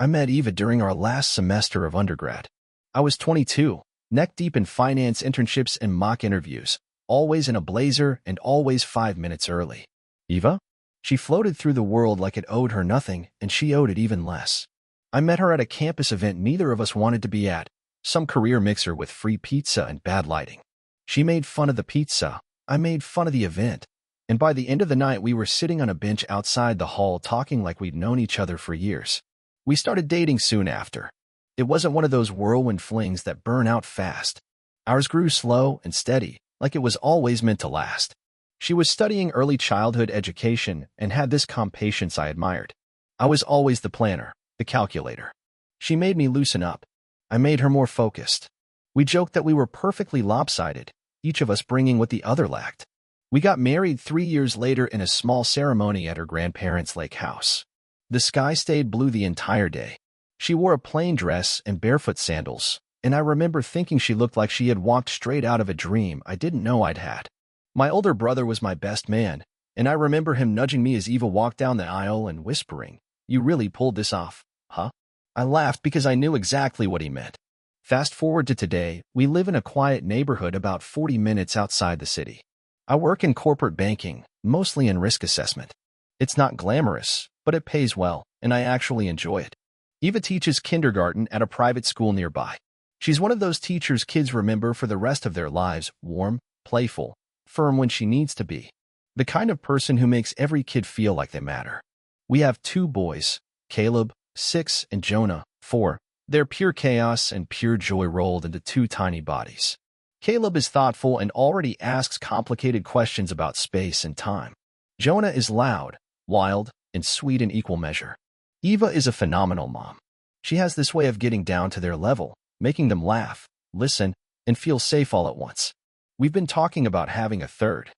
I met Eva during our last semester of undergrad. I was 22, neck deep in finance internships and mock interviews, always in a blazer and always 5 minutes early. Eva? She floated through the world like it owed her nothing, and she owed it even less. I met her at a campus event neither of us wanted to be at, some career mixer with free pizza and bad lighting. She made fun of the pizza, I made fun of the event, and by the end of the night we were sitting on a bench outside the hall talking like we'd known each other for years. We started dating soon after. It wasn't one of those whirlwind flings that burn out fast. Ours grew slow and steady, like it was always meant to last. She was studying early childhood education and had this calm patience I admired. I was always the planner, the calculator. She made me loosen up. I made her more focused. We joked that we were perfectly lopsided, each of us bringing what the other lacked. We got married 3 years later in a small ceremony at her grandparents' lake house. The sky stayed blue the entire day. She wore a plain dress and barefoot sandals, and I remember thinking she looked like she had walked straight out of a dream I didn't know I'd had. My older brother was my best man, and I remember him nudging me as Eva walked down the aisle and whispering, "You really pulled this off, huh?" I laughed because I knew exactly what he meant. Fast forward to today, we live in a quiet neighborhood about 40 minutes outside the city. I work in corporate banking, mostly in risk assessment. It's not glamorous, but it pays well, and I actually enjoy it. Eva teaches kindergarten at a private school nearby. She's one of those teachers kids remember for the rest of their lives, warm, playful, firm when she needs to be. The kind of person who makes every kid feel like they matter. We have 2 boys, Caleb, 6, and Jonah, 4. They're pure chaos and pure joy rolled into 2 tiny bodies. Caleb is thoughtful and already asks complicated questions about space and time. Jonah is loud, wild, and sweet in equal measure. Eva is a phenomenal mom. She has this way of getting down to their level, making them laugh, listen, and feel safe all at once. We've been talking about having a third.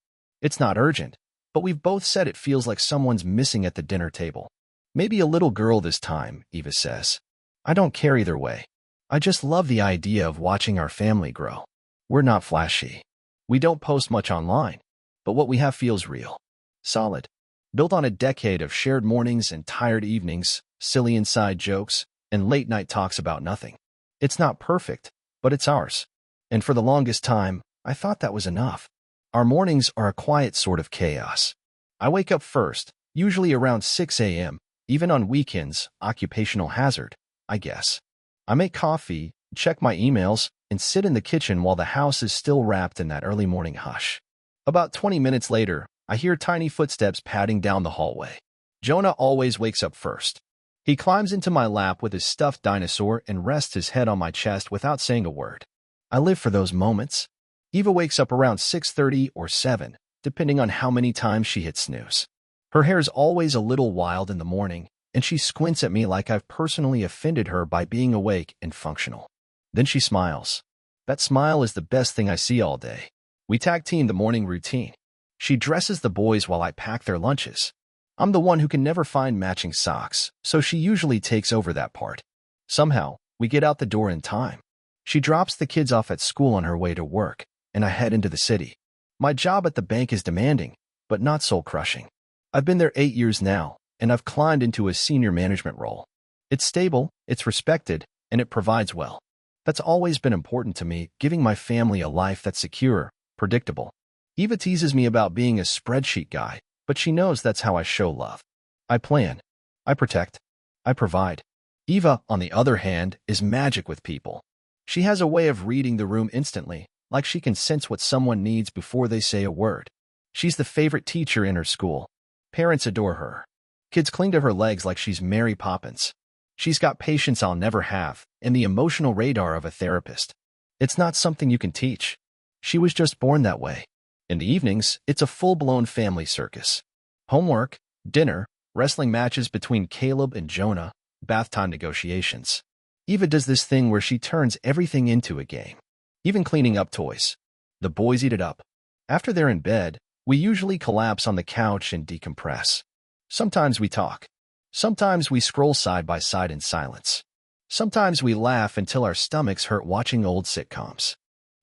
It's not urgent, but we've both said it feels like someone's missing at the dinner table. Maybe a little girl this time, Eva says. I don't care either way. I just love the idea of watching our family grow. We're not flashy. We don't post much online, but what we have feels real. Solid. Built on a decade of shared mornings and tired evenings, silly inside jokes, and late-night talks about nothing. It's not perfect, but it's ours. And for the longest time, I thought that was enough. Our mornings are a quiet sort of chaos. I wake up first, usually around 6 a.m., even on weekends, occupational hazard, I guess. I make coffee, check my emails, and sit in the kitchen while the house is still wrapped in that early morning hush. About 20 minutes later, I hear tiny footsteps padding down the hallway. Jonah always wakes up first. He climbs into my lap with his stuffed dinosaur and rests his head on my chest without saying a word. I live for those moments. Eva wakes up around 6:30 or 7, depending on how many times she hits snooze. Her hair's always a little wild in the morning, and she squints at me like I've personally offended her by being awake and functional. Then she smiles. That smile is the best thing I see all day. We tag team the morning routine. She dresses the boys while I pack their lunches. I'm the one who can never find matching socks, so she usually takes over that part. Somehow, we get out the door in time. She drops the kids off at school on her way to work, and I head into the city. My job at the bank is demanding, but not soul-crushing. I've been there 8 years now, and I've climbed into a senior management role. It's stable, it's respected, and it provides well. That's always been important to me, giving my family a life that's secure, predictable. Eva teases me about being a spreadsheet guy, but she knows that's how I show love. I plan. I protect. I provide. Eva, on the other hand, is magic with people. She has a way of reading the room instantly, like she can sense what someone needs before they say a word. She's the favorite teacher in her school. Parents adore her. Kids cling to her legs like she's Mary Poppins. She's got patience I'll never have, and the emotional radar of a therapist. It's not something you can teach. She was just born that way. In the evenings, it's a full-blown family circus. Homework, dinner, wrestling matches between Caleb and Jonah, bath time negotiations. Eva does this thing where she turns everything into a game. Even cleaning up toys. The boys eat it up. After they're in bed, we usually collapse on the couch and decompress. Sometimes we talk. Sometimes we scroll side by side in silence. Sometimes we laugh until our stomachs hurt watching old sitcoms.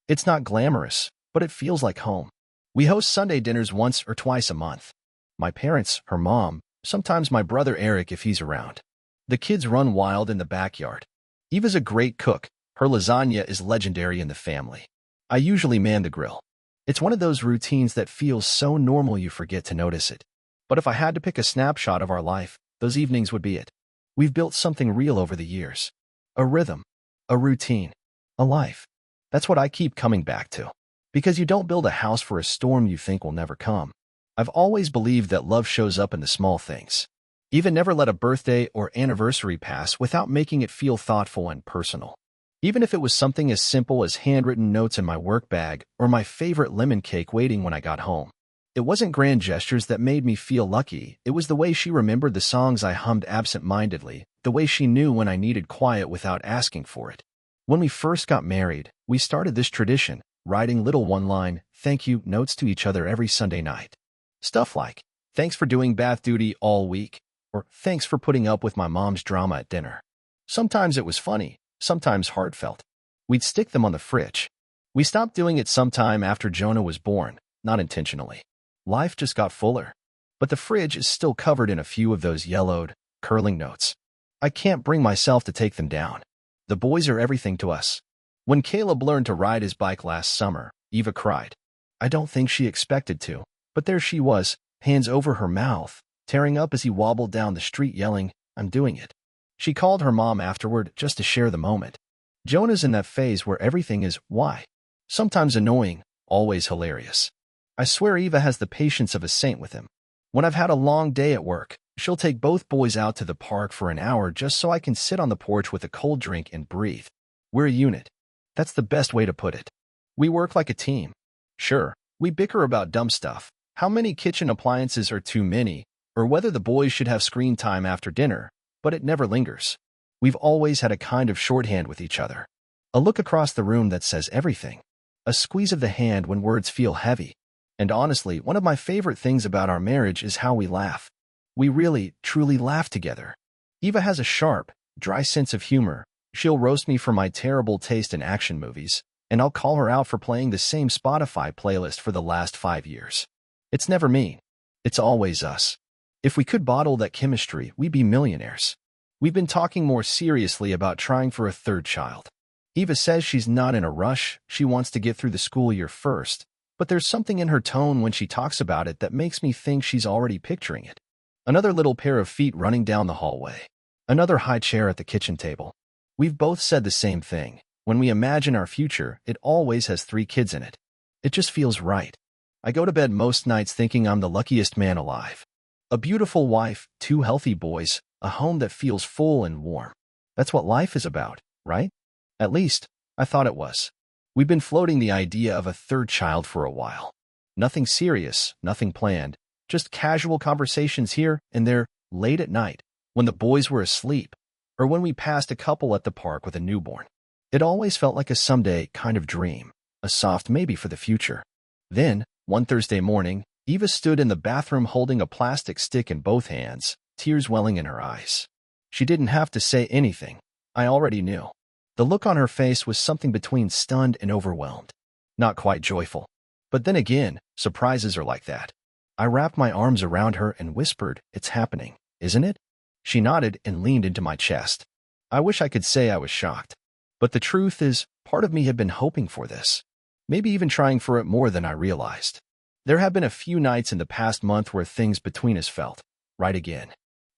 It's not glamorous, but it feels like home. We host Sunday dinners once or twice a month. My parents, her mom, sometimes my brother Eric if he's around. The kids run wild in the backyard. Eva's a great cook. Her lasagna is legendary in the family. I usually man the grill. It's one of those routines that feels so normal you forget to notice it. But if I had to pick a snapshot of our life, those evenings would be it. We've built something real over the years. A rhythm, a routine, a life. That's what I keep coming back to. Because you don't build a house for a storm you think will never come. I've always believed that love shows up in the small things. Eva never let a birthday or anniversary pass without making it feel thoughtful and personal. Even if it was something as simple as handwritten notes in my work bag or my favorite lemon cake waiting when I got home. It wasn't grand gestures that made me feel lucky. It was the way she remembered the songs I hummed absent-mindedly, the way she knew when I needed quiet without asking for it. When we first got married, we started this tradition, writing little one-line, thank you notes to each other every Sunday night. Stuff like, thanks for doing bath duty all week, or thanks for putting up with my mom's drama at dinner. Sometimes it was funny, sometimes heartfelt. We'd stick them on the fridge. We stopped doing it sometime after Jonah was born, not intentionally. Life just got fuller. But the fridge is still covered in a few of those yellowed, curling notes. I can't bring myself to take them down. The boys are everything to us. When Caleb learned to ride his bike last summer, Eva cried. I don't think she expected to, but there she was, hands over her mouth, tearing up as he wobbled down the street yelling, I'm doing it. She called her mom afterward just to share the moment. Jonah's in that phase where everything is why. Sometimes annoying, always hilarious. I swear Eva has the patience of a saint with him. When I've had a long day at work, she'll take both boys out to the park for an hour just so I can sit on the porch with a cold drink and breathe. We're a unit. That's the best way to put it. We work like a team. Sure, we bicker about dumb stuff, how many kitchen appliances are too many, or whether the boys should have screen time after dinner, but it never lingers. We've always had a kind of shorthand with each other. A look across the room that says everything. A squeeze of the hand when words feel heavy. And honestly, one of my favorite things about our marriage is how we laugh. We really, truly laugh together. Eva has a sharp, dry sense of humor. She'll roast me for my terrible taste in action movies, and I'll call her out for playing the same Spotify playlist for the last 5 years. It's never mean. It's always us. If we could bottle that chemistry, we'd be millionaires. We've been talking more seriously about trying for a third child. Eva says she's not in a rush, she wants to get through the school year first, but there's something in her tone when she talks about it that makes me think she's already picturing it. Another little pair of feet running down the hallway. Another high chair at the kitchen table. We've both said the same thing. When we imagine our future, it always has 3 kids in it. It just feels right. I go to bed most nights thinking I'm the luckiest man alive. A beautiful wife, 2 healthy boys, a home that feels full and warm. That's what life is about, right? At least, I thought it was. We've been floating the idea of a third child for a while. Nothing serious, nothing planned, just casual conversations here and there, late at night, when the boys were asleep, or when we passed a couple at the park with a newborn. It always felt like a someday kind of dream, a soft maybe for the future. Then, one Thursday morning, Eva stood in the bathroom holding a plastic stick in both hands, tears welling in her eyes. She didn't have to say anything. I already knew. The look on her face was something between stunned and overwhelmed. Not quite joyful. But then again, surprises are like that. I wrapped my arms around her and whispered, it's happening, isn't it? She nodded and leaned into my chest. I wish I could say I was shocked. But the truth is, part of me had been hoping for this. Maybe even trying for it more than I realized. There have been a few nights in the past month where things between us felt right again.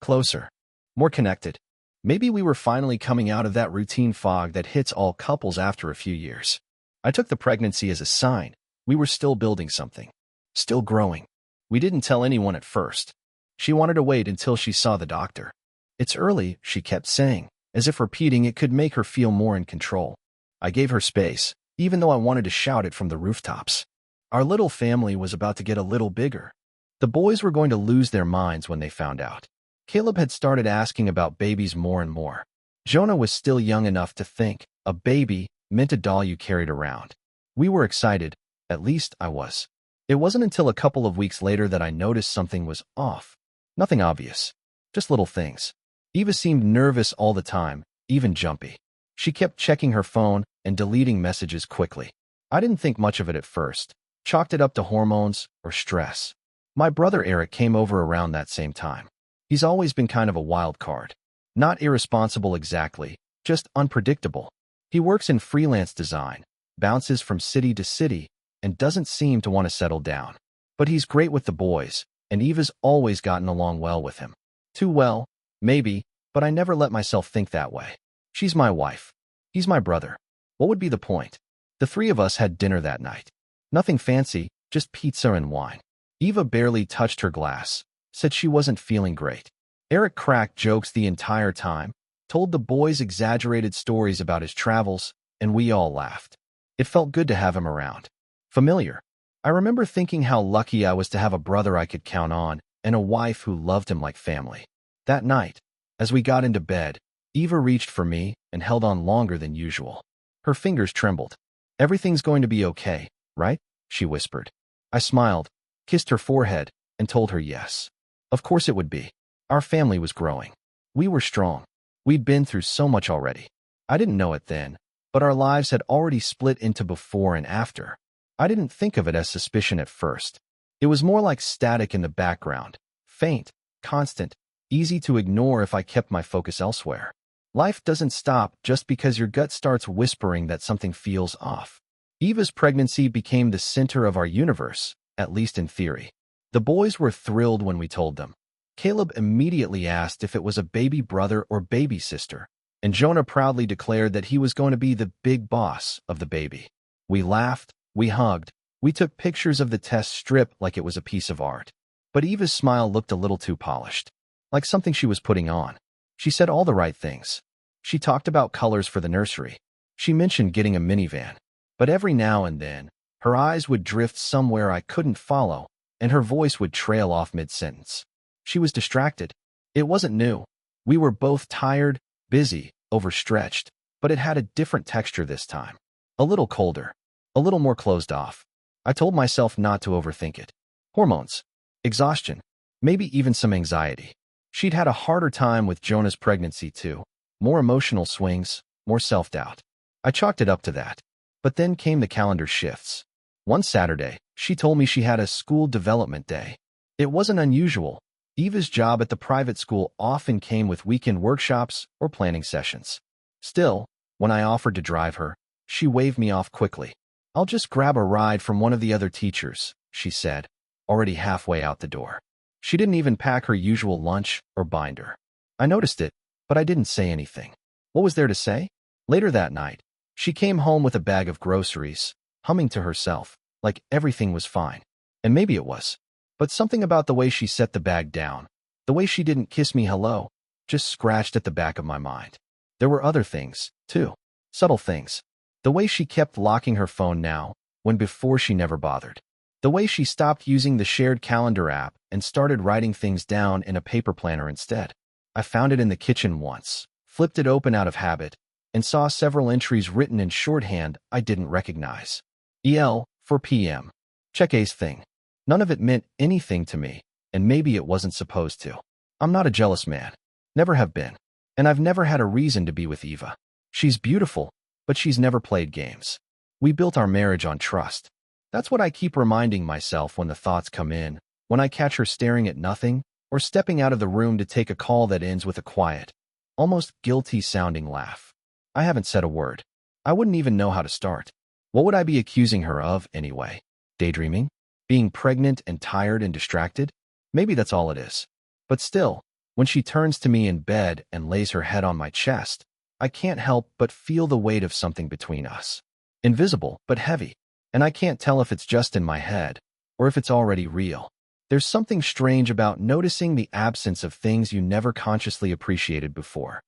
Closer. More connected. Maybe we were finally coming out of that routine fog that hits all couples after a few years. I took the pregnancy as a sign. We were still building something. Still growing. We didn't tell anyone at first. She wanted to wait until she saw the doctor. It's early, she kept saying, as if repeating it could make her feel more in control. I gave her space, even though I wanted to shout it from the rooftops. Our little family was about to get a little bigger. The boys were going to lose their minds when they found out. Caleb had started asking about babies more and more. Jonah was still young enough to think a baby meant a doll you carried around. We were excited, at least I was. It wasn't until a couple of weeks later that I noticed something was off. Nothing obvious, just little things. Eva seemed nervous all the time, even jumpy. She kept checking her phone and deleting messages quickly. I didn't think much of it at first, chalked it up to hormones or stress. My brother Eric came over around that same time. He's always been kind of a wild card. Not irresponsible exactly, just unpredictable. He works in freelance design, bounces from city to city, and doesn't seem to want to settle down. But he's great with the boys, and Eva's always gotten along well with him. Too well, maybe, but I never let myself think that way. She's my wife. He's my brother. What would be the point? The three of us had dinner that night. Nothing fancy, just pizza and wine. Eva barely touched her glass, said she wasn't feeling great. Eric cracked jokes the entire time, told the boys exaggerated stories about his travels, and we all laughed. It felt good to have him around. Familiar. I remember thinking how lucky I was to have a brother I could count on and a wife who loved him like family. That night, as we got into bed, Eva reached for me and held on longer than usual. Her fingers trembled. "Everything's going to be okay, right?" she whispered. I smiled, kissed her forehead, and told her yes. Of course it would be. Our family was growing. We were strong. We'd been through so much already. I didn't know it then, but our lives had already split into before and after. I didn't think of it as suspicion at first. It was more like static in the background, faint, constant, easy to ignore if I kept my focus elsewhere. Life doesn't stop just because your gut starts whispering that something feels off. Eva's pregnancy became the center of our universe, at least in theory. The boys were thrilled when we told them. Caleb immediately asked if it was a baby brother or baby sister, and Jonah proudly declared that he was going to be the big boss of the baby. We laughed, we hugged, we took pictures of the test strip like it was a piece of art. But Eva's smile looked a little too polished, like something she was putting on. She said all the right things. She talked about colors for the nursery. She mentioned getting a minivan. But every now and then, her eyes would drift somewhere I couldn't follow, and her voice would trail off mid-sentence. She was distracted. It wasn't new. We were both tired, busy, overstretched, but it had a different texture this time. A little colder, a little more closed off. I told myself not to overthink it. Hormones, exhaustion, maybe even some anxiety. She'd had a harder time with Jonah's pregnancy too. More emotional swings, more self-doubt. I chalked it up to that. But then came the calendar shifts. One Saturday, she told me she had a school development day. It wasn't unusual. Eva's job at the private school often came with weekend workshops or planning sessions. Still, when I offered to drive her, she waved me off quickly. "I'll just grab a ride from one of the other teachers," she said, already halfway out the door. She didn't even pack her usual lunch or binder. I noticed it, but I didn't say anything. What was there to say? Later that night, she came home with a bag of groceries, humming to herself, like everything was fine. And maybe it was. But something about the way she set the bag down, the way she didn't kiss me hello, just scratched at the back of my mind. There were other things, too. Subtle things. The way she kept locking her phone now, when before she never bothered. The way she stopped using the shared calendar app and started writing things down in a paper planner instead. I found it in the kitchen once, flipped it open out of habit, and saw several entries written in shorthand I didn't recognize. EL for PM. Check A's thing. None of it meant anything to me, and maybe it wasn't supposed to. I'm not a jealous man. Never have been. And I've never had a reason to be with Eva. She's beautiful, but she's never played games. We built our marriage on trust. That's what I keep reminding myself when the thoughts come in, when I catch her staring at nothing, or stepping out of the room to take a call that ends with a quiet, almost guilty-sounding laugh. I haven't said a word. I wouldn't even know how to start. What would I be accusing her of, anyway? Daydreaming? Being pregnant and tired and distracted? Maybe that's all it is. But still, when she turns to me in bed and lays her head on my chest, I can't help but feel the weight of something between us. Invisible, but heavy. And I can't tell if it's just in my head, or if it's already real. There's something strange about noticing the absence of things you never consciously appreciated before.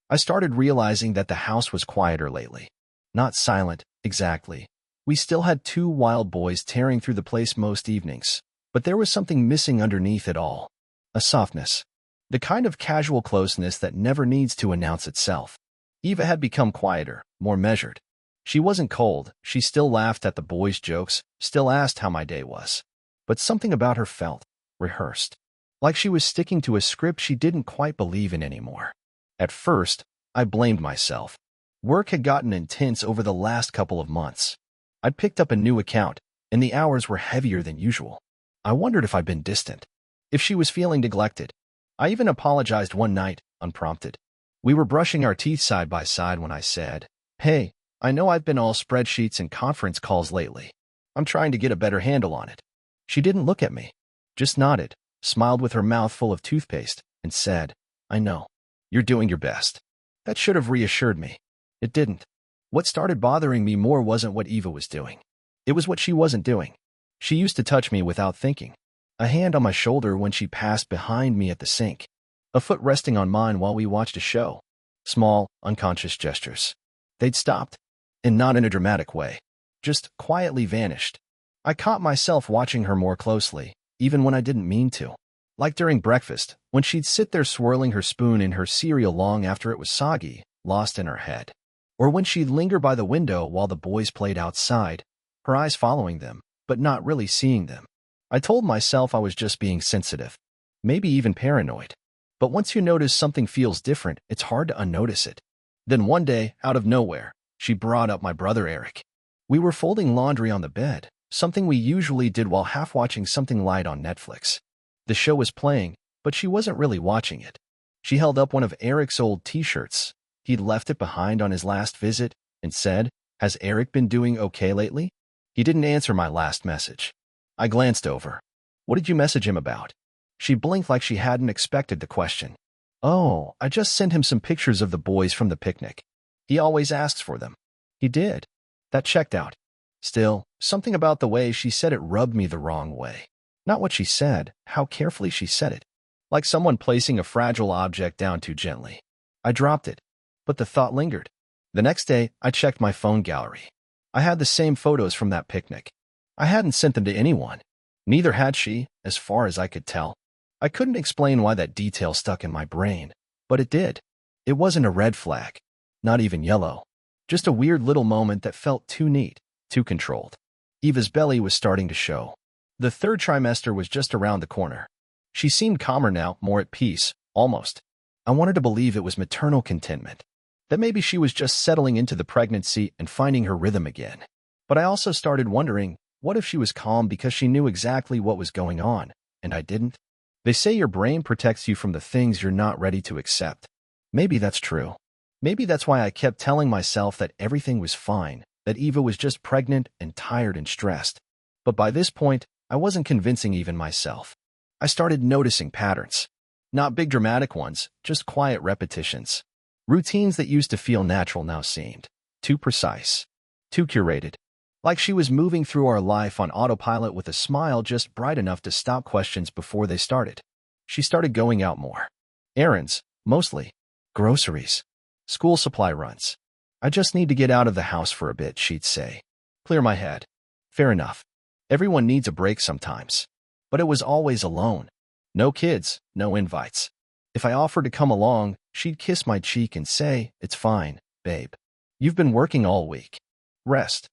I started realizing that the house was quieter lately. Not silent, exactly. We still had two wild boys tearing through the place most evenings, but there was something missing underneath it all. A softness. The kind of casual closeness that never needs to announce itself. Eva had become quieter, more measured. She wasn't cold, she still laughed at the boys' jokes, still asked how my day was. But something about her felt rehearsed. Like she was sticking to a script she didn't quite believe in anymore. At first, I blamed myself. Work had gotten intense over the last couple of months. I'd picked up a new account, and the hours were heavier than usual. I wondered if I'd been distant, if she was feeling neglected. I even apologized one night, unprompted. We were brushing our teeth side by side when I said, "Hey, I know I've been all spreadsheets and conference calls lately. I'm trying to get a better handle on it." She didn't look at me, just nodded, smiled with her mouth full of toothpaste, and said, "I know. You're doing your best." That should have reassured me. It didn't. What started bothering me more wasn't what Eva was doing. It was what she wasn't doing. She used to touch me without thinking. A hand on my shoulder when she passed behind me at the sink. A foot resting on mine while we watched a show. Small, unconscious gestures. They'd stopped, and not in a dramatic way. Just quietly vanished. I caught myself watching her more closely, even when I didn't mean to. Like during breakfast, when she'd sit there swirling her spoon in her cereal long after it was soggy, lost in her head. Or when she'd linger by the window while the boys played outside, her eyes following them, but not really seeing them. I told myself I was just being sensitive, maybe even paranoid. But once you notice something feels different, it's hard to unnotice it. Then one day, out of nowhere, she brought up my brother Eric. We were folding laundry on the bed, something we usually did while half watching something light on Netflix. The show was playing, but she wasn't really watching it. She held up one of Eric's old t-shirts. He'd left it behind on his last visit and said, "Has Eric been doing okay lately?" He didn't answer my last message. I glanced over. "What did you message him about?" She blinked like she hadn't expected the question. "Oh, I just sent him some pictures of the boys from the picnic. He always asks for them." He did. That checked out. Still, something about the way she said it rubbed me the wrong way. Not what she said, how carefully she said it. Like someone placing a fragile object down too gently. I dropped it, but the thought lingered. The next day, I checked my phone gallery. I had the same photos from that picnic. I hadn't sent them to anyone. Neither had she, as far as I could tell. I couldn't explain why that detail stuck in my brain, but it did. It wasn't a red flag, not even yellow. Just a weird little moment that felt too neat, too controlled. Eva's belly was starting to show. The third trimester was just around the corner. She seemed calmer now, more at peace, almost. I wanted to believe it was maternal contentment, that maybe she was just settling into the pregnancy and finding her rhythm again. But I also started wondering, what if she was calm because she knew exactly what was going on, and I didn't? They say your brain protects you from the things you're not ready to accept. Maybe that's true. Maybe that's why I kept telling myself that everything was fine, that Eva was just pregnant and tired and stressed. But by this point, I wasn't convincing even myself. I started noticing patterns. Not big dramatic ones, just quiet repetitions. Routines that used to feel natural now seemed too precise, too curated. Like she was moving through our life on autopilot with a smile just bright enough to stop questions before they started. She started going out more. Errands, mostly. Groceries. School supply runs. "I just need to get out of the house for a bit," she'd say. "Clear my head." Fair enough. Everyone needs a break sometimes. But it was always alone. No kids, no invites. If I offered to come along, she'd kiss my cheek and say, "It's fine, babe. You've been working all week. Rest."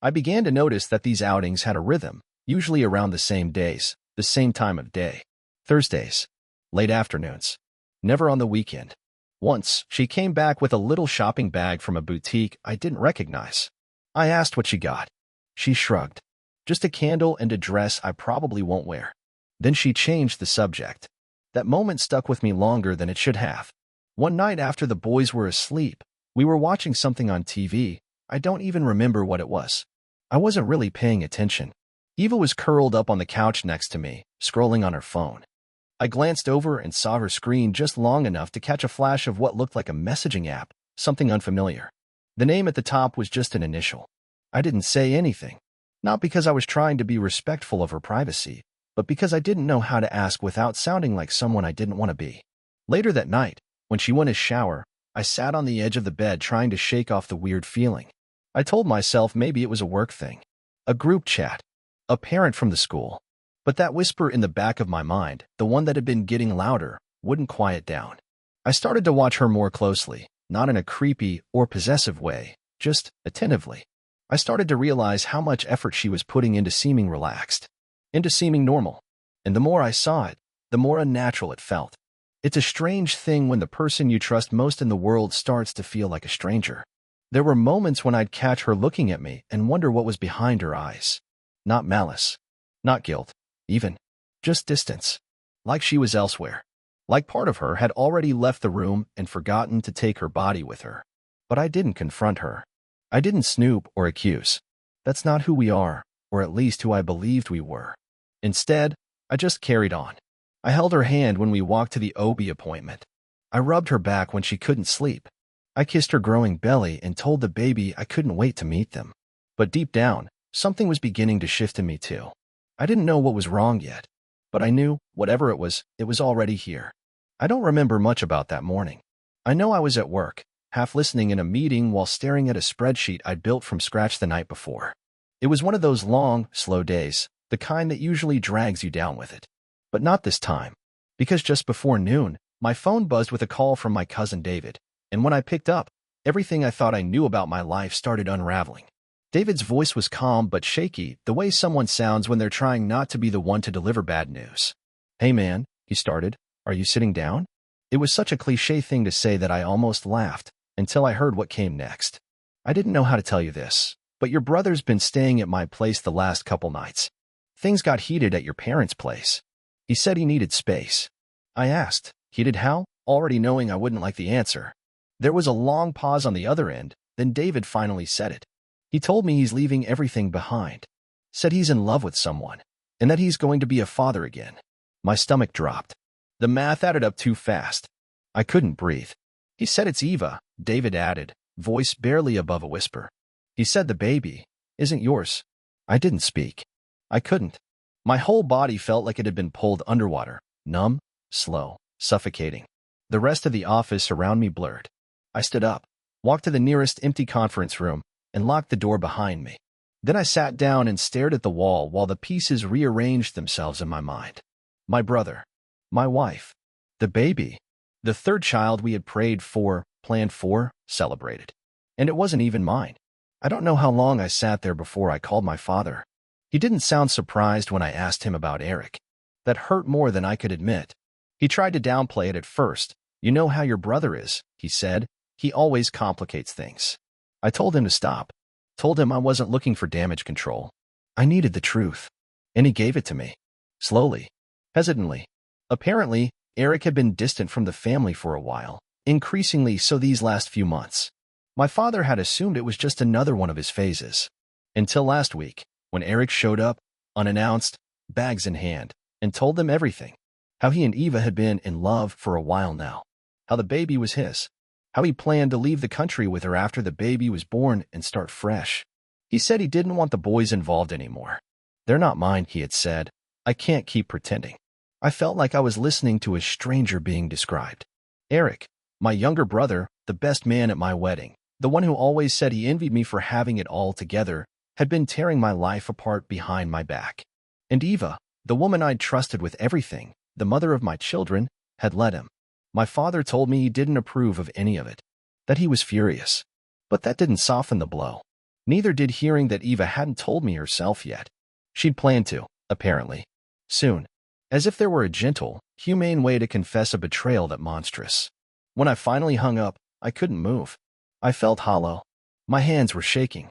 I began to notice that these outings had a rhythm, usually around the same days, the same time of day. Thursdays. Late afternoons. Never on the weekend. Once, she came back with a little shopping bag from a boutique I didn't recognize. I asked what she got. She shrugged. "Just a candle and a dress I probably won't wear." Then she changed the subject. That moment stuck with me longer than it should have. One night after the boys were asleep, we were watching something on TV. I don't even remember what it was. I wasn't really paying attention. Eva was curled up on the couch next to me, scrolling on her phone. I glanced over and saw her screen just long enough to catch a flash of what looked like a messaging app, something unfamiliar. The name at the top was just an initial. I didn't say anything. Not because I was trying to be respectful of her privacy, but because I didn't know how to ask without sounding like someone I didn't want to be. Later that night, when she went to shower, I sat on the edge of the bed trying to shake off the weird feeling. I told myself maybe it was a work thing, a group chat, a parent from the school. But that whisper in the back of my mind, the one that had been getting louder, wouldn't quiet down. I started to watch her more closely, not in a creepy or possessive way, just attentively. I started to realize how much effort she was putting into seeming relaxed, into seeming normal. And the more I saw it, the more unnatural it felt. It's a strange thing when the person you trust most in the world starts to feel like a stranger. There were moments when I'd catch her looking at me and wonder what was behind her eyes. Not malice, not guilt, even. Just distance. Like she was elsewhere. Like part of her had already left the room and forgotten to take her body with her. But I didn't confront her. I didn't snoop or accuse. That's not who we are, or at least who I believed we were. Instead, I just carried on. I held her hand when we walked to the OB appointment. I rubbed her back when she couldn't sleep. I kissed her growing belly and told the baby I couldn't wait to meet them. But deep down, something was beginning to shift in me too. I didn't know what was wrong yet, but I knew, whatever it was already here. I don't remember much about that morning. I know I was at work, half listening in a meeting while staring at a spreadsheet I'd built from scratch the night before. It was one of those long, slow days, the kind that usually drags you down with it. But not this time, because just before noon, my phone buzzed with a call from my cousin David, and when I picked up, everything I thought I knew about my life started unraveling. David's voice was calm but shaky, the way someone sounds when they're trying not to be the one to deliver bad news. "Hey man," he started, "are you sitting down?" It was such a cliché thing to say that I almost laughed, until I heard what came next. "I didn't know how to tell you this, but your brother's been staying at my place the last couple nights. Things got heated at your parents' place. He said he needed space." I asked, "Heated how?" already knowing I wouldn't like the answer. There was a long pause on the other end, then David finally said it. He told me he's leaving everything behind. Said he's in love with someone, and that he's going to be a father again. My stomach dropped. The math added up too fast. I couldn't breathe. "He said it's Eva," David added, voice barely above a whisper. "He said the baby isn't yours." I didn't speak. I couldn't. My whole body felt like it had been pulled underwater, numb, slow, suffocating. The rest of the office around me blurred. I stood up, walked to the nearest empty conference room, and locked the door behind me. Then I sat down and stared at the wall while the pieces rearranged themselves in my mind. My brother, my wife, the baby, the third child we had prayed for, planned for, celebrated. And it wasn't even mine. I don't know how long I sat there before I called my father. He didn't sound surprised when I asked him about Eric. That hurt more than I could admit. He tried to downplay it at first. "You know how your brother is," he said. "He always complicates things." I told him to stop. Told him I wasn't looking for damage control. I needed the truth. And he gave it to me. Slowly. Hesitantly. Apparently, Eric had been distant from the family for a while, increasingly so these last few months. My father had assumed it was just another one of his phases. Until last week, when Eric showed up, unannounced, bags in hand, and told them everything. How he and Eva had been in love for a while now. How the baby was his. How he planned to leave the country with her after the baby was born and start fresh. He said he didn't want the boys involved anymore. "They're not mine," he had said. "I can't keep pretending." I felt like I was listening to a stranger being described. Eric, my younger brother, the best man at my wedding, the one who always said he envied me for having it all together, had been tearing my life apart behind my back. And Eva, the woman I'd trusted with everything, the mother of my children, had let him. My father told me he didn't approve of any of it, that he was furious. But that didn't soften the blow. Neither did hearing that Eva hadn't told me herself yet. She'd planned to, apparently. Soon. As if there were a gentle, humane way to confess a betrayal that monstrous. When I finally hung up, I couldn't move. I felt hollow. My hands were shaking.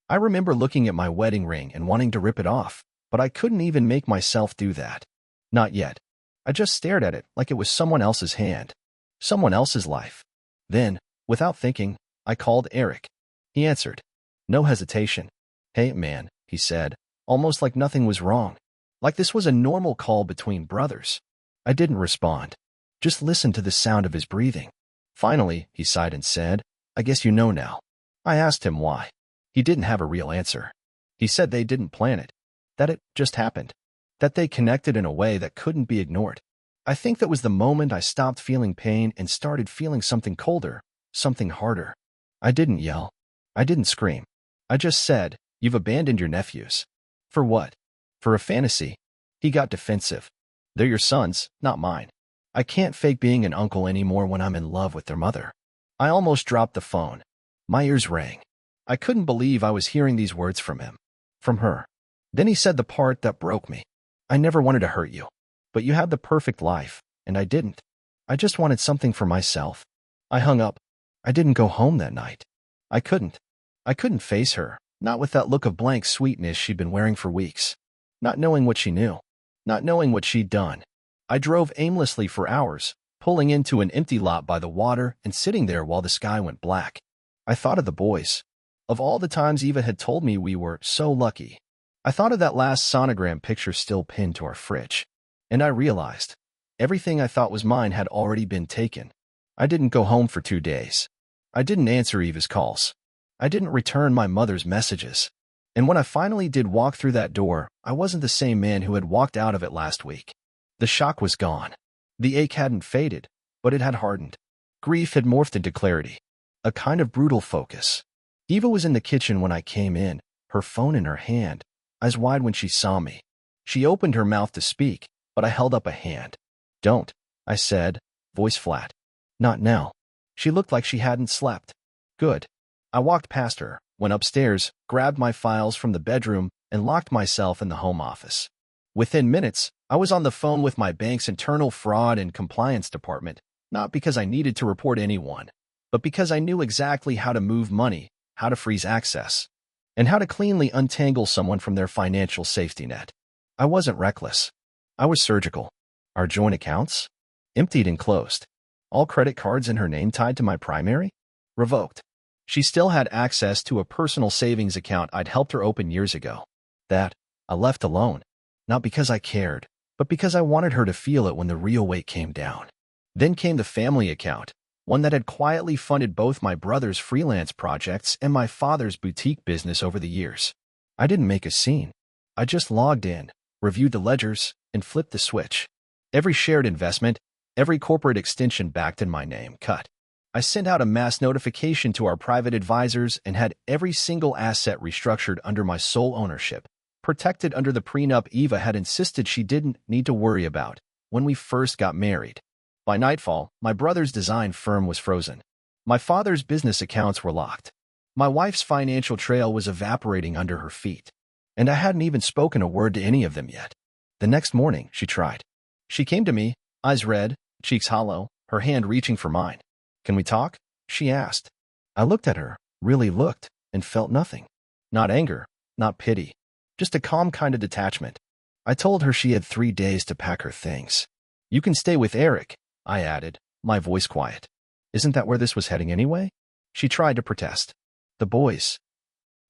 I remember looking at my wedding ring and wanting to rip it off, but I couldn't even make myself do that. Not yet. I just stared at it like it was someone else's hand. Someone else's life. Then, without thinking, I called Eric. He answered. No hesitation. "Hey, man," he said, almost like nothing was wrong. Like this was a normal call between brothers. I didn't respond. Just listened to the sound of his breathing. Finally, he sighed and said, "I guess you know now." I asked him why. He didn't have a real answer. He said they didn't plan it. That it just happened. That they connected in a way that couldn't be ignored. I think that was the moment I stopped feeling pain and started feeling something colder, something harder. I didn't yell. I didn't scream. I just said, "You've abandoned your nephews." For what? For a fantasy. He got defensive. "They're your sons, not mine. I can't fake being an uncle anymore when I'm in love with their mother." I almost dropped the phone. My ears rang. I couldn't believe I was hearing these words from him. From her. Then he said the part that broke me. "I never wanted to hurt you. But you had the perfect life, and I didn't. I just wanted something for myself." I hung up. I didn't go home that night. I couldn't. I couldn't face her, not with that look of blank sweetness she'd been wearing for weeks. Not knowing what she knew. Not knowing what she'd done. I drove aimlessly for hours, pulling into an empty lot by the water and sitting there while the sky went black. I thought of the boys. Of all the times Eva had told me we were so lucky. I thought of that last sonogram picture still pinned to our fridge. And I realized, everything I thought was mine had already been taken. I didn't go home for 2 days. I didn't answer Eva's calls. I didn't return my mother's messages. And when I finally did walk through that door, I wasn't the same man who had walked out of it last week. The shock was gone. The ache hadn't faded, but it had hardened. Grief had morphed into clarity, a kind of brutal focus. Eva was in the kitchen when I came in, her phone in her hand, eyes wide when she saw me. She opened her mouth to speak, but I held up a hand. "Don't," I said, voice flat. "Not now." She looked like she hadn't slept. Good. I walked past her, went upstairs, grabbed my files from the bedroom, and locked myself in the home office. Within minutes, I was on the phone with my bank's internal fraud and compliance department, not because I needed to report anyone, but because I knew exactly how to move money, how to freeze access, and how to cleanly untangle someone from their financial safety net. I wasn't reckless. I was surgical. Our joint accounts? Emptied and closed. All credit cards in her name tied to my primary? Revoked. She still had access to a personal savings account I'd helped her open years ago. That, I left alone. Not because I cared, but because I wanted her to feel it when the real weight came down. Then came the family account, one that had quietly funded both my brother's freelance projects and my father's boutique business over the years. I didn't make a scene. I just logged in, reviewed the ledgers, and flipped the switch. Every shared investment, every corporate extension backed in my name cut. I sent out a mass notification to our private advisors and had every single asset restructured under my sole ownership, protected under the prenup Eva had insisted she didn't need to worry about when we first got married. By nightfall, my brother's design firm was frozen. My father's business accounts were locked. My wife's financial trail was evaporating under her feet, and I hadn't even spoken a word to any of them yet. The next morning, she tried. She came to me, eyes red, cheeks hollow, her hand reaching for mine. "Can we talk?" she asked. I looked at her, really looked, and felt nothing. Not anger, not pity, just a calm kind of detachment. I told her she had 3 days to pack her things. "You can stay with Eric," I added, my voice quiet. "Isn't that where this was heading anyway?" She tried to protest. "The boys.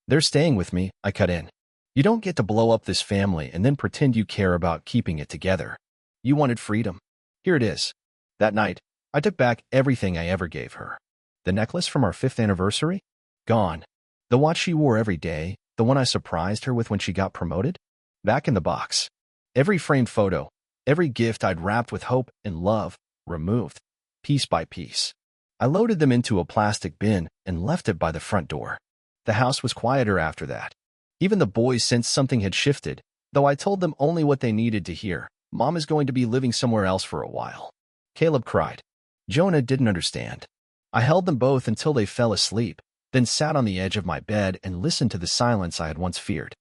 They're staying with me," I cut in. "You don't get to blow up this family and then pretend you care about keeping it together. You wanted freedom. Here it is." That night, I took back everything I ever gave her. The necklace from our 5th anniversary? Gone. The watch she wore every day, the one I surprised her with when she got promoted? Back in the box. Every framed photo, every gift I'd wrapped with hope and love, removed, piece by piece. I loaded them into a plastic bin and left it by the front door. The house was quieter after that. Even the boys sensed something had shifted, though I told them only what they needed to hear. "Mom is going to be living somewhere else for a while." Caleb cried. Jonah didn't understand. I held them both until they fell asleep, then sat on the edge of my bed and listened to the silence I had once feared.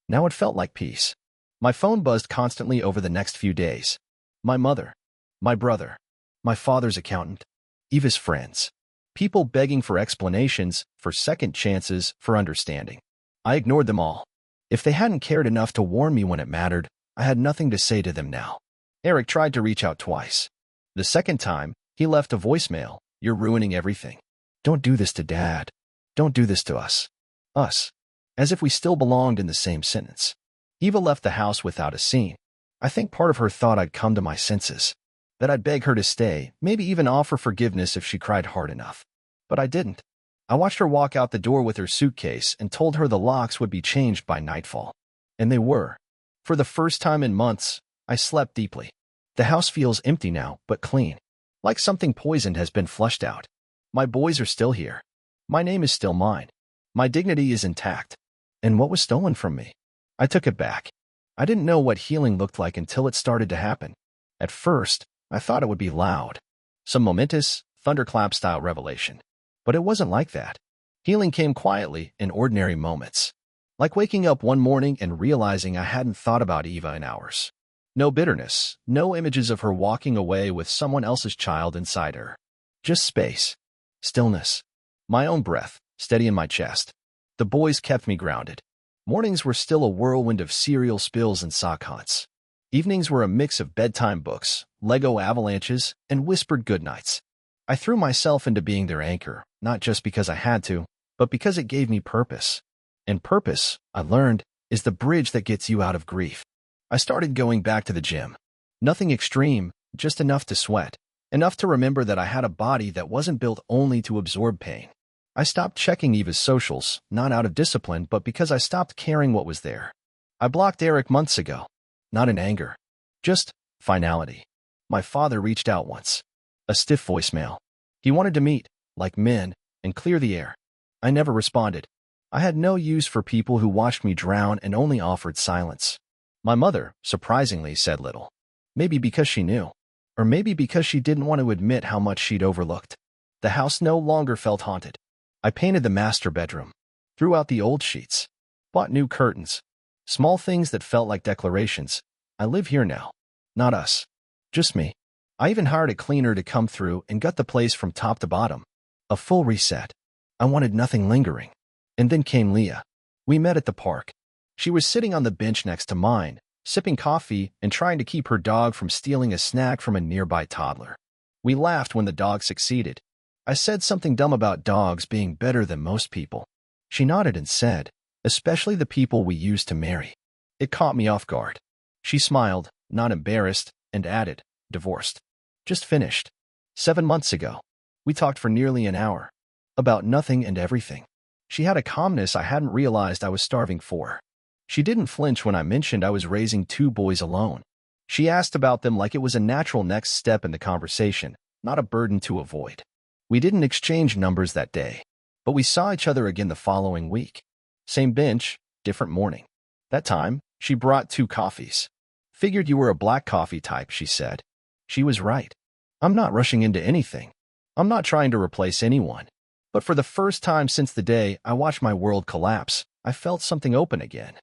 Now it felt like peace. My phone buzzed constantly over the next few days. My mother, my brother, my father's accountant, Eva's friends. People begging for explanations, for second chances, for understanding. I ignored them all. If they hadn't cared enough to warn me when it mattered, I had nothing to say to them now. Eric tried to reach out twice. The second time, he left a voicemail. "You're ruining everything. Don't do this to Dad. Don't do this to us." Us. As if we still belonged in the same sentence. Eva left the house without a scene. I think part of her thought I'd come to my senses. That I'd beg her to stay, maybe even offer forgiveness if she cried hard enough. But I didn't. I watched her walk out the door with her suitcase and told her the locks would be changed by nightfall. And they were. For the first time in months, I slept deeply. The house feels empty now, but clean. Like something poisoned has been flushed out. My boys are still here. My name is still mine. My dignity is intact. And what was stolen from me? I took it back. I didn't know what healing looked like until it started to happen. At first, I thought it would be loud. Some momentous, thunderclap-style revelation. But it wasn't like that. Healing came quietly in ordinary moments. Like waking up one morning and realizing I hadn't thought about Eva in hours. No bitterness, no images of her walking away with someone else's child inside her. Just space. Stillness. My own breath, steady in my chest. The boys kept me grounded. Mornings were still a whirlwind of cereal spills and sock hunts. Evenings were a mix of bedtime books, Lego avalanches, and whispered goodnights. I threw myself into being their anchor, not just because I had to, but because it gave me purpose. And purpose, I learned, is the bridge that gets you out of grief. I started going back to the gym. Nothing extreme, just enough to sweat. Enough to remember that I had a body that wasn't built only to absorb pain. I stopped checking Eva's socials, not out of discipline, but because I stopped caring what was there. I blocked Eric months ago. Not in anger. Just finality. My father reached out once. A stiff voicemail. He wanted to meet, like men, and clear the air. I never responded. I had no use for people who watched me drown and only offered silence. My mother, surprisingly, said little. Maybe because she knew. Or maybe because she didn't want to admit how much she'd overlooked. The house no longer felt haunted. I painted the master bedroom. Threw out the old sheets. Bought new curtains. Small things that felt like declarations. I live here now. Not us. Just me. I even hired a cleaner to come through and gut the place from top to bottom. A full reset. I wanted nothing lingering. And then came Leah. We met at the park. She was sitting on the bench next to mine, sipping coffee and trying to keep her dog from stealing a snack from a nearby toddler. We laughed when the dog succeeded. I said something dumb about dogs being better than most people. She nodded and said, especially the people we used to marry. It caught me off guard. She smiled, not embarrassed, and added, divorced. Just finished. 7 months ago. We talked for nearly an hour. About nothing and everything. She had a calmness I hadn't realized I was starving for. She didn't flinch when I mentioned I was raising 2 boys alone. She asked about them like it was a natural next step in the conversation, not a burden to avoid. We didn't exchange numbers that day, but we saw each other again the following week. Same bench, different morning. That time, she brought 2 coffees. Figured you were a black coffee type, she said. She was right. I'm not rushing into anything. I'm not trying to replace anyone. But for the first time since the day I watched my world collapse, I felt something open again.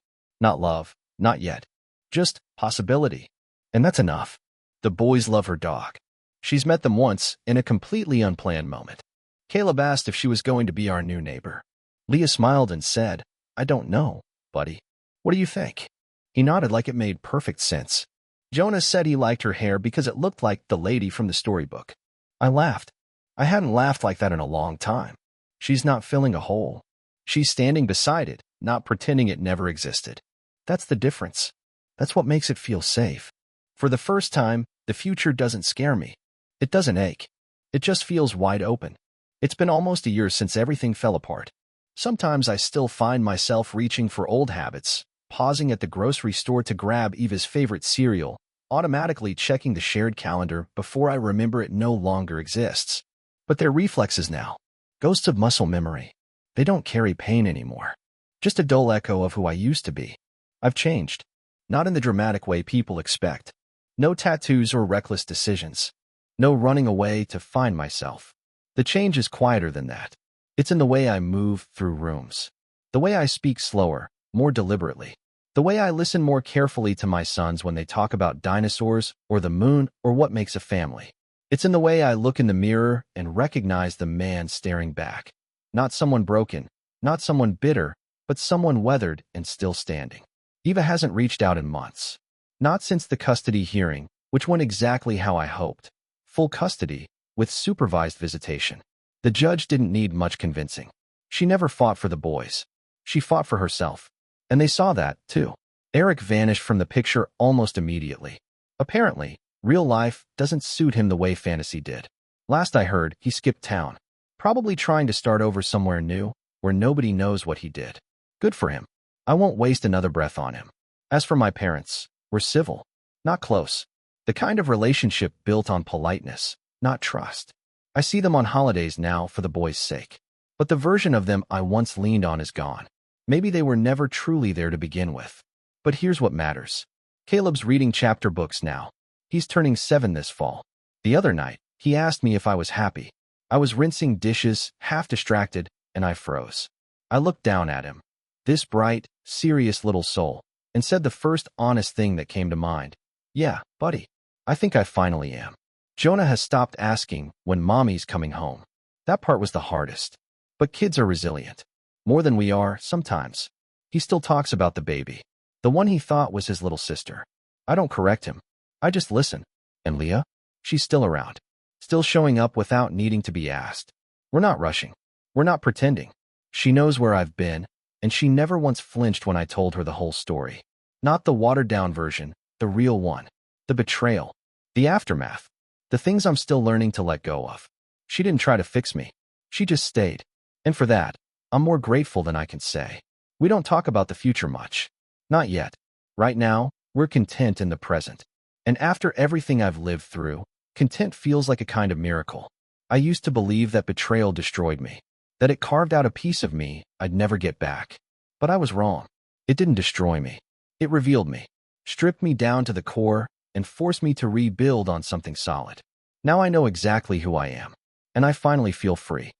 Not love, not yet. Just possibility. And that's enough. The boys love her dog. She's met them once in a completely unplanned moment. Caleb asked if she was going to be our new neighbor. Leah smiled and said, I don't know, buddy. What do you think? He nodded like it made perfect sense. Jonah said he liked her hair because it looked like the lady from the storybook. I laughed. I hadn't laughed like that in a long time. She's not filling a hole. She's standing beside it, not pretending it never existed. That's the difference. That's what makes it feel safe. For the first time, the future doesn't scare me. It doesn't ache. It just feels wide open. It's been almost a year since everything fell apart. Sometimes I still find myself reaching for old habits, pausing at the grocery store to grab Eva's favorite cereal, automatically checking the shared calendar before I remember it no longer exists. But they're reflexes now. Ghosts of muscle memory. They don't carry pain anymore. Just a dull echo of who I used to be. I've changed. Not in the dramatic way people expect. No tattoos or reckless decisions. No running away to find myself. The change is quieter than that. It's in the way I move through rooms. The way I speak slower, more deliberately. The way I listen more carefully to my sons when they talk about dinosaurs or the moon or what makes a family. It's in the way I look in the mirror and recognize the man staring back. Not someone broken, not someone bitter, but someone weathered and still standing. Eva hasn't reached out in months. Not since the custody hearing, which went exactly how I hoped. Full custody, with supervised visitation. The judge didn't need much convincing. She never fought for the boys. She fought for herself. And they saw that, too. Eric vanished from the picture almost immediately. Apparently, real life doesn't suit him the way fantasy did. Last I heard, he skipped town. Probably trying to start over somewhere new, where nobody knows what he did. Good for him. I won't waste another breath on him. As for my parents, we're civil. Not close. The kind of relationship built on politeness, not trust. I see them on holidays now for the boys' sake. But the version of them I once leaned on is gone. Maybe they were never truly there to begin with. But here's what matters. Caleb's reading chapter books now. He's turning 7 this fall. The other night, he asked me if I was happy. I was rinsing dishes, half distracted, and I froze. I looked down at him, this bright, serious little soul, and said the first honest thing that came to mind. Yeah, buddy, I think I finally am. Jonah has stopped asking when mommy's coming home. That part was the hardest. But kids are resilient. More than we are, sometimes. He still talks about the baby. The one he thought was his little sister. I don't correct him. I just listen. And Leah? She's still around. Still showing up without needing to be asked. We're not rushing. We're not pretending. She knows where I've been, and she never once flinched when I told her the whole story. Not the watered-down version, the real one. The betrayal. The aftermath. The things I'm still learning to let go of. She didn't try to fix me. She just stayed. And for that, I'm more grateful than I can say. We don't talk about the future much. Not yet. Right now, we're content in the present. And after everything I've lived through, content feels like a kind of miracle. I used to believe that betrayal destroyed me, that it carved out a piece of me I'd never get back. But I was wrong. It didn't destroy me. It revealed me, stripped me down to the core, and forced me to rebuild on something solid. Now I know exactly who I am, and I finally feel free.